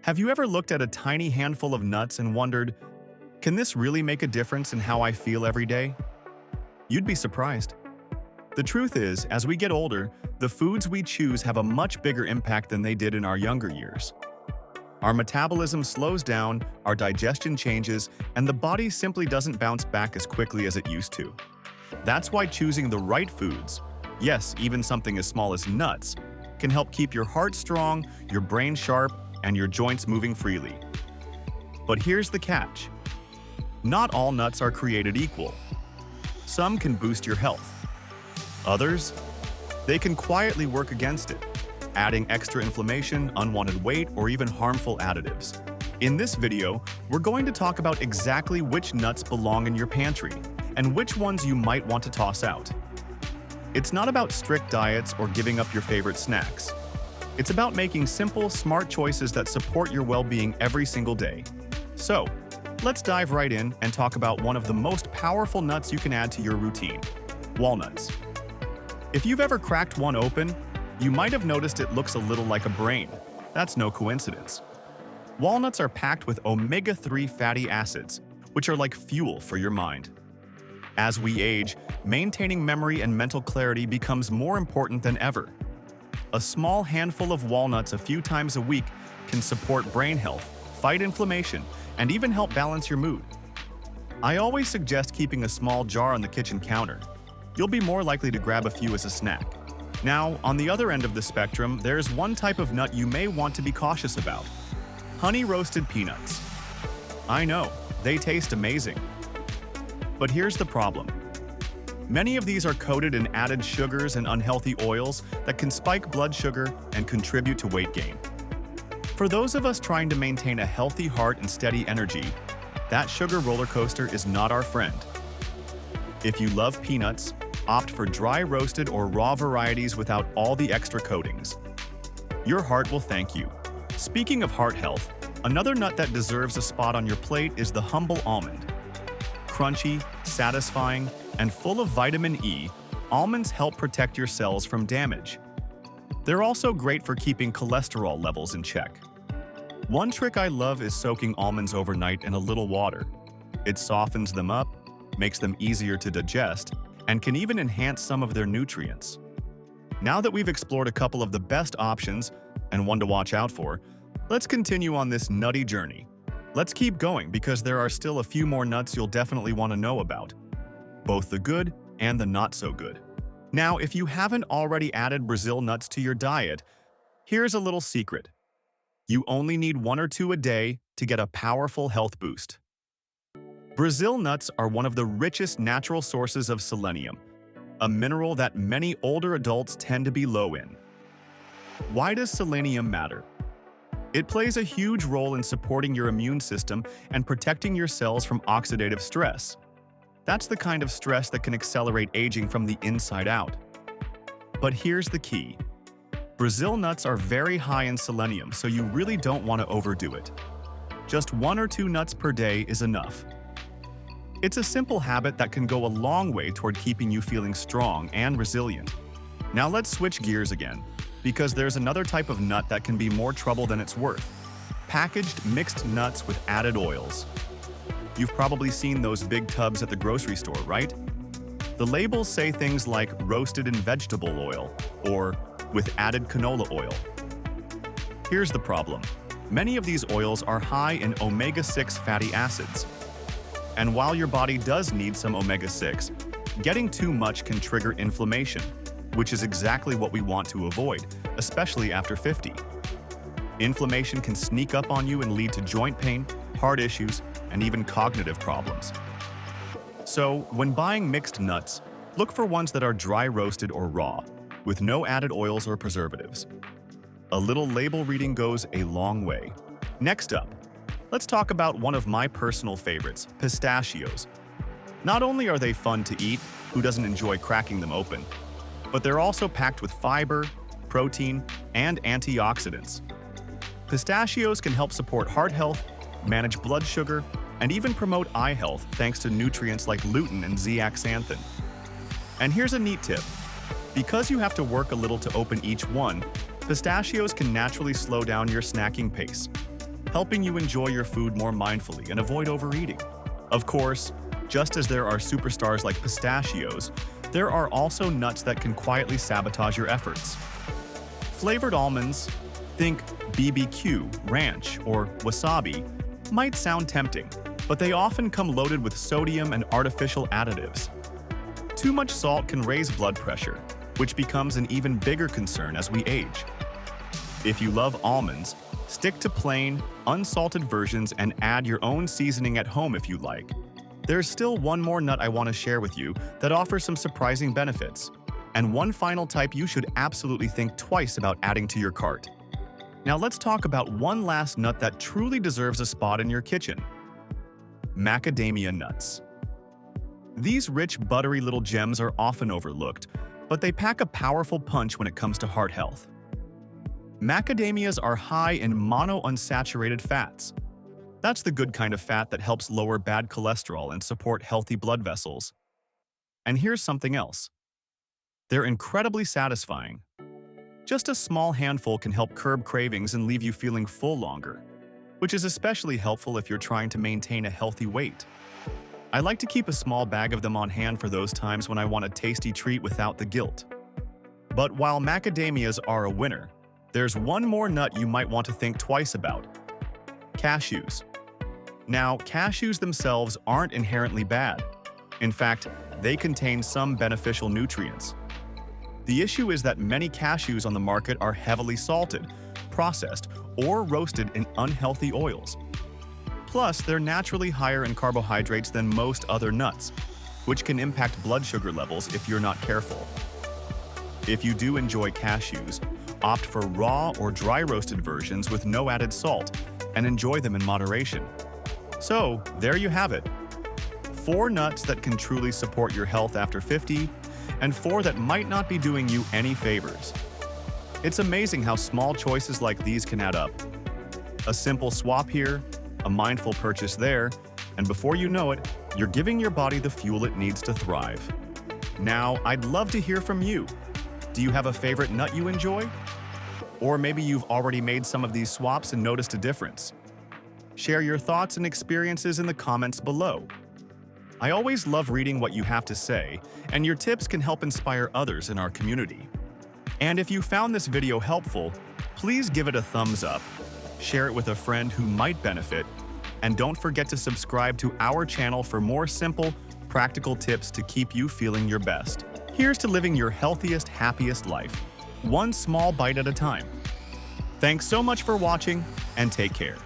Have you ever looked at a tiny handful of nuts and wondered, can this really make a difference in how I feel every day? You'd be surprised. The truth is, as we get older, the foods we choose have a much bigger impact than they did in our younger years. Our metabolism slows down, our digestion changes, and the body simply doesn't bounce back as quickly as it used to. That's why choosing the right foods, yes, even something as small as nuts, can help keep your heart strong, your brain sharp, and your joints moving freely. But here's the catch. Not all nuts are created equal. Some can boost your health. Others, they can quietly work against it, adding extra inflammation, unwanted weight, or even harmful additives. In this video, we're going to talk about exactly which nuts belong in your pantry and which ones you might want to toss out. It's not about strict diets or giving up your favorite snacks. It's about making simple, smart choices that support your well-being every single day. So, let's dive right in and talk about one of the most powerful nuts you can add to your routine: walnuts. If you've ever cracked one open, you might have noticed it looks a little like a brain. That's no coincidence. Walnuts are packed with omega-3 fatty acids, which are like fuel for your mind. As we age, maintaining memory and mental clarity becomes more important than ever. A small handful of walnuts a few times a week can support brain health, fight inflammation, and even help balance your mood. I always suggest keeping a small jar on the kitchen counter. You'll be more likely to grab a few as a snack. Now, on the other end of the spectrum, there's one type of nut you may want to be cautious about: honey-roasted peanuts. I know, they taste amazing. But here's the problem. Many of these are coated in added sugars and unhealthy oils that can spike blood sugar and contribute to weight gain. For those of us trying to maintain a healthy heart and steady energy, that sugar roller coaster is not our friend. If you love peanuts, opt for dry roasted or raw varieties without all the extra coatings. Your heart will thank you. Speaking of heart health, another nut that deserves a spot on your plate is the humble almond. Crunchy, satisfying, and full of vitamin E, almonds help protect your cells from damage. They're also great for keeping cholesterol levels in check. One trick I love is soaking almonds overnight in a little water. It softens them up, makes them easier to digest, and can even enhance some of their nutrients. Now that we've explored a couple of the best options and one to watch out for, let's continue on this nutty journey. Let's keep going because there are still a few more nuts you'll definitely want to know about, both the good and the not so good. Now, if you haven't already added Brazil nuts to your diet, here's a little secret. You only need 1 or 2 a day to get a powerful health boost. Brazil nuts are one of the richest natural sources of selenium, a mineral that many older adults tend to be low in. Why does selenium matter? It plays a huge role in supporting your immune system and protecting your cells from oxidative stress. That's the kind of stress that can accelerate aging from the inside out. But here's the key. Brazil nuts are very high in selenium, so you really don't want to overdo it. Just 1 or 2 nuts per day is enough. It's a simple habit that can go a long way toward keeping you feeling strong and resilient. Now let's switch gears again, because there's another type of nut that can be more trouble than it's worth: packaged mixed nuts with added oils. You've probably seen those big tubs at the grocery store, right? The labels say things like roasted in vegetable oil or with added canola oil. Here's the problem. Many of these oils are high in omega-6 fatty acids. And while your body does need some omega-6, getting too much can trigger inflammation, which is exactly what we want to avoid, especially after 50. Inflammation can sneak up on you and lead to joint pain, heart issues, and even cognitive problems. So, when buying mixed nuts, look for ones that are dry roasted or raw, with no added oils or preservatives. A little label reading goes a long way. Next up, let's talk about one of my personal favorites, pistachios. Not only are they fun to eat, who doesn't enjoy cracking them open, but they're also packed with fiber, protein, and antioxidants. Pistachios can help support heart health, manage blood sugar, and even promote eye health thanks to nutrients like lutein and zeaxanthin. And here's a neat tip. Because you have to work a little to open each one, pistachios can naturally slow down your snacking pace. helping you enjoy your food more mindfully and avoid overeating. Of course, just as there are superstars like pistachios, there are also nuts that can quietly sabotage your efforts. Flavored almonds, think BBQ, ranch, or wasabi, might sound tempting, but they often come loaded with sodium and artificial additives. Too much salt can raise blood pressure, which becomes an even bigger concern as we age. If you love almonds, stick to plain, unsalted versions and add your own seasoning at home if you like. There's still one more nut I want to share with you that offers some surprising benefits, and one final type you should absolutely think twice about adding to your cart. Now let's talk about one last nut that truly deserves a spot in your kitchen: macadamia nuts. These rich, buttery little gems are often overlooked, but they pack a powerful punch when it comes to heart health. Macadamias are high in monounsaturated fats. That's the good kind of fat that helps lower bad cholesterol and support healthy blood vessels. And here's something else. They're incredibly satisfying. Just a small handful can help curb cravings and leave you feeling full longer, which is especially helpful if you're trying to maintain a healthy weight. I like to keep a small bag of them on hand for those times when I want a tasty treat without the guilt. But while macadamias are a winner, there's one more nut you might want to think twice about: cashews. Now, cashews themselves aren't inherently bad. In fact, they contain some beneficial nutrients. The issue is that many cashews on the market are heavily salted, processed, or roasted in unhealthy oils. Plus, they're naturally higher in carbohydrates than most other nuts, which can impact blood sugar levels if you're not careful. If you do enjoy cashews, opt for raw or dry roasted versions with no added salt and enjoy them in moderation. So, there you have it. 4 nuts that can truly support your health after 50, and 4 that might not be doing you any favors. It's amazing how small choices like these can add up. A simple swap here, a mindful purchase there, and before you know it, you're giving your body the fuel it needs to thrive. Now, I'd love to hear from you. Do you have a favorite nut you enjoy? Or maybe you've already made some of these swaps and noticed a difference. Share your thoughts and experiences in the comments below. I always love reading what you have to say, and your tips can help inspire others in our community. And if you found this video helpful, please give it a thumbs up, share it with a friend who might benefit, and don't forget to subscribe to our channel for more simple, practical tips to keep you feeling your best. Here's to living your healthiest, happiest life, one small bite at a time. Thanks so much for watching, and take care.